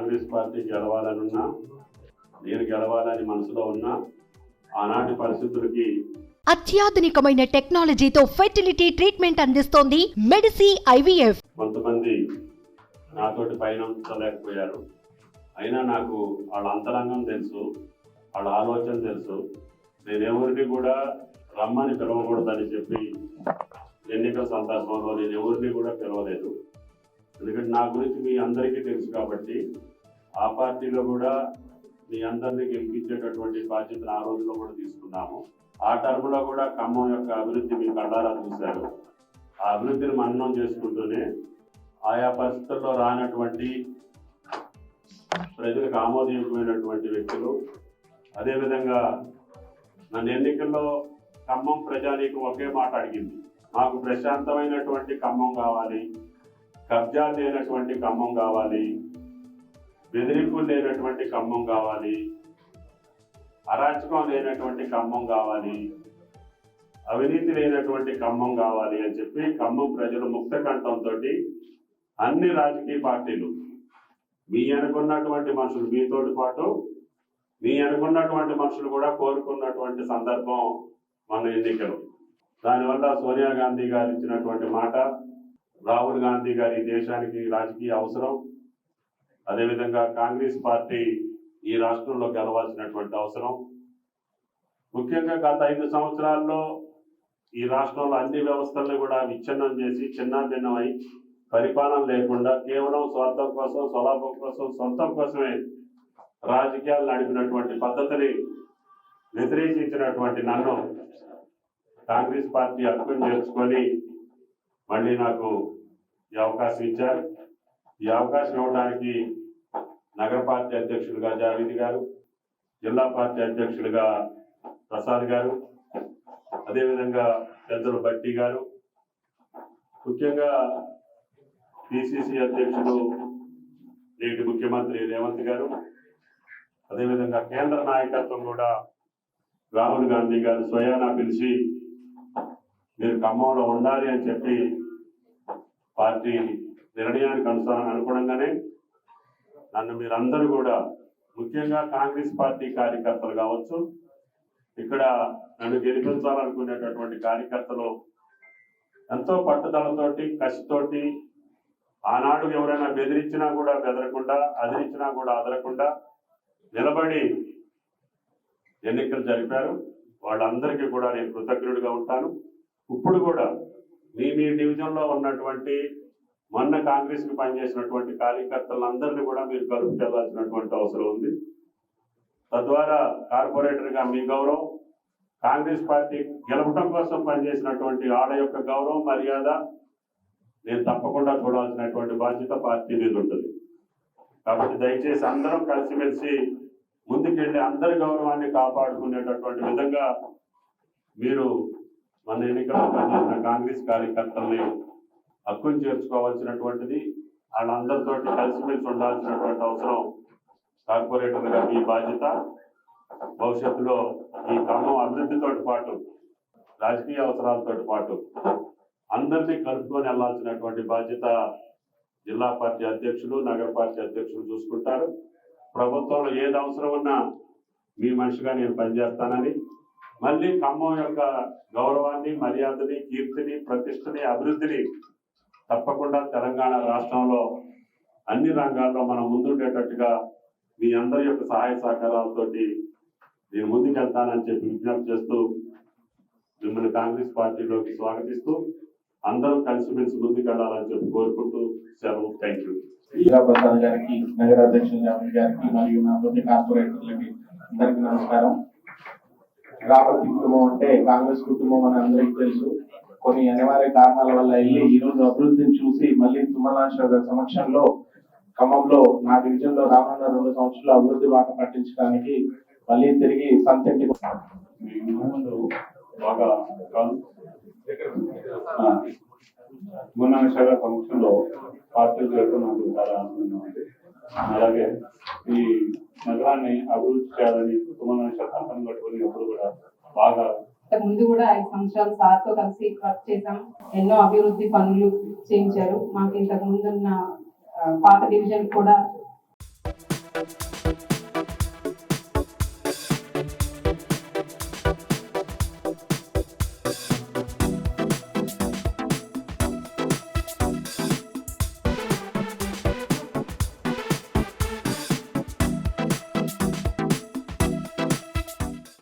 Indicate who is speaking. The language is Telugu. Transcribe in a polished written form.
Speaker 1: కాంగ్రెస్ పార్టీ గెలవాలనున్నా, నేను గెలవాలని మనసులో ఉన్నా, ఆనాటి పరిస్థితులకి
Speaker 2: అత్యాధునికమైన టెక్నాలజీతో ఫెర్టిలిటీ ట్రీట్మెంట్ అందిస్తోంది మెడిసి ఐవీఎఫ్.
Speaker 1: కొంతమంది నాతోటి పైన ఉంచలేకపోయారు. అయినా నాకు వాళ్ళ అంతరంగం తెలుసు, వాళ్ళ ఆలోచన తెలుసు. నేను ఎవరిని కూడా రమ్మని పిలవకూడదని చెప్పి ఎన్నికల సందర్భంలో నేను ఎవరిని కూడా పిలవలేదు. ఎందుకంటే నా గురించి మీ అందరికీ తెలుసు కాబట్టి ఆ పార్టీలో కూడా మీ అందరినీ గెలిపించేటటువంటి బాధ్యతను ఆ రోజులో కూడా తీసుకున్నాము. ఆ టర్మ్లో కూడా ఖమ్మం యొక్క అభివృద్ధి మీ కళ్ళారా చూశారు. ఆ అభివృద్ధిని మననం చేసుకుంటూనే ఆయా పరిస్థితుల్లో రానటువంటి ప్రజలకు ఆమోదయోగ్యమైనటువంటి వ్యక్తులు, అదేవిధంగా నన్ను ఎన్నికల్లో ఖమ్మం ప్రజానీకం ఒకే మాట అడిగింది, మాకు ప్రశాంతమైనటువంటి ఖమ్మం కావాలి, కబ్జా లేనటువంటి ఖమ్మం కావాలి, బెదిరింపులు లేనటువంటి ఖమ్మం కావాలి, అరాచకం లేనటువంటి ఖమ్మం కావాలి, అవినీతి లేనటువంటి ఖమ్మం కావాలి అని చెప్పి ఖమ్మం ప్రజలు ముక్త కంఠంతో అన్ని రాజకీయ పార్టీలు మీ అనుకున్నటువంటి మనుషులు, మీతోటి పాటు మీ అనుకున్నటువంటి మనుషులు కూడా కోరుకున్నటువంటి సందర్భం మన ఎన్నికలు. దానివల్ల సోనియా గాంధీ గారు ఇచ్చినటువంటి మాట, రాహుల్ గాంధీ గారి దేశానికి రాజకీయ అవసరం, అదేవిధంగా కాంగ్రెస్ పార్టీ ఈ రాష్ట్రంలో గెలవాల్సినటువంటి అవసరం. ముఖ్యంగా గత 5 సంవత్సరాల్లో ఈ రాష్ట్రంలో అన్ని వ్యవస్థలను కూడా విచ్ఛిన్నం చేసి చిన్నాభిన్నమై పరిపాలన లేకుండా కేవలం స్వార్థం కోసం, స్వలాభం కోసం, సొంతం కోసమే రాజకీయాలు నడిపినటువంటి పద్ధతిని వ్యతిరేకించినటువంటి నన్ను కాంగ్రెస్ పార్టీ హక్కును చేర్చుకొని మళ్ళీ నాకు ఈ అవకాశం ఇచ్చారు. ఈ అవకాశం ఇవ్వడానికి నగర పార్టీ అధ్యక్షులుగా జావేద్ గారు, జిల్లా పార్టీ అధ్యక్షులుగా ప్రసాద్ గారు, అదేవిధంగా పెద్దలు భట్టి గారు, ముఖ్యంగా పిసిసి అధ్యక్షులు నేటి ముఖ్యమంత్రి రేవంత్ గారు, అదేవిధంగా కేంద్ర నాయకత్వం కూడా రాహుల్ గాంధీ గారు స్వయానా పిలిచి మీరు ఖమ్మంలో ఉండాలి అని చెప్పి పార్టీ నిర్ణయానికి అనుగుణంగానే నన్ను మీరందరూ కూడా, ముఖ్యంగా కాంగ్రెస్ పార్టీ కార్యకర్తలు కావచ్చు, ఇక్కడ నన్ను గెలిపించాలనుకునేటటువంటి కార్యకర్తలు ఎంతో పట్టుదలతోటి, కసితోటి, ఆనాడు ఎవరైనా బెదిరించినా కూడా బెదరకుండా, అదిరించినా కూడా అదరకుండా నిలబడి ఎన్నికలు జరిపారు. వాళ్ళందరికీ కూడా నేను కృతజ్ఞుడిగా ఉంటాను. ఇప్పుడు కూడా మీ డివిజన్లో ఉన్నటువంటి మొన్న కాంగ్రెస్కి పనిచేసినటువంటి కార్యకర్తలందరినీ కూడా మీరు కలుపుకెళ్లాల్సినటువంటి అవసరం ఉంది. తద్వారా కార్పొరేటర్గా మీ గౌరవం, కాంగ్రెస్ పార్టీ గెలవటం కోసం పనిచేసినటువంటి ఆడ యొక్క గౌరవం, మర్యాద నేను తప్పకుండా చూడాల్సినటువంటి బాధ్యత పార్టీ మీద ఉంటుంది. కాబట్టి దయచేసి అందరం కలిసిమెలిసి ముందుకెళ్ళి అందరి గౌరవాన్ని కాపాడుకునేటటువంటి విధంగా మీరు మన ఎన్నికల్లో పనిచేసిన కాంగ్రెస్ కార్యకర్తల్ని హక్కును చేర్చుకోవాల్సినటువంటిది, వాళ్ళందరితోటి కలిసిమెలిసి ఉండాల్సినటువంటి అవసరం కార్పొరేటర్గా మీ బాధ్యత. భవిష్యత్తులో ఈ ఖమ్మం అభివృద్ధితో పాటు, రాజకీయ అవసరాలతో పాటు అందరినీ కలుపుకొని వెళ్లాల్సినటువంటి బాధ్యత జిల్లా పార్టీ అధ్యక్షులు, నగర పార్టీ అధ్యక్షులు చూసుకుంటారు. ప్రభుత్వంలో ఏది అవసరం ఉన్నా మీ మనిషిగా నేను పనిచేస్తానని, మళ్ళీ ఖమ్మం యొక్క గౌరవాన్ని, మర్యాదని, కీర్తిని, ప్రతిష్టని, అభివృద్ధిని తప్పకుండా తెలంగాణ రాష్ట్రంలో అన్ని రంగాల్లో మనం ముందుండేటట్టుగా మీ అందరి యొక్క సహాయ సహకారాలతోటి నేను ముందుకెళ్తానని చెప్పి విజ్ఞప్తి చేస్తూ మిమ్మల్ని కాంగ్రెస్ పార్టీలోకి స్వాగతిస్తూ అందరూ కలిసిమెలిసి ముందుకెళ్లాలని చెప్పి కోరుకుంటూ సెలవు. Thank you.
Speaker 3: ప్రసాద్ గారికి, నగర అధ్యక్షులు జావేద్ గారికి మరియు నాతోటి కార్పొరేటర్లకి అందరికీ నమస్కారం. రాపతి కుటుంబం అంటే కాంగ్రెస్ కుటుంబం అని అందరికీ తెలుసు. కొన్ని అనివార్య కారణాల వల్ల వెళ్ళి ఈ రోజు అభివృద్ధిని చూసి మళ్ళీ తుమ్మలాశ్వర గారి సమక్షంలో ఖమ్మంలో నా డివిజన్ లో రానున్న 2 సంవత్సరాలు అభివృద్ధి బాట పట్టించడానికి మళ్ళీ తిరిగి సంతెంటి
Speaker 1: బాగా
Speaker 4: తుమ్మలాశ్వర గారి సమక్షంలో పార్టీ చేయడం నాకు చాలా ఆనందంగా ఉంది. అలాగే ఈ నగరాన్ని అభివృద్ధి చేయాలని తుమ్మలాశ్వర కంపని కట్టుకుని ఎప్పుడు కూడా బాగా
Speaker 5: ముందు కూడా 5 సంవత్సరాలు సార్తో కలిసి వర్క్ చేశాం. ఎన్నో అభివృద్ధి పనులు చేయించారు. మాకు ఇంతకు ముందున్న పాత డివిజన్ కూడా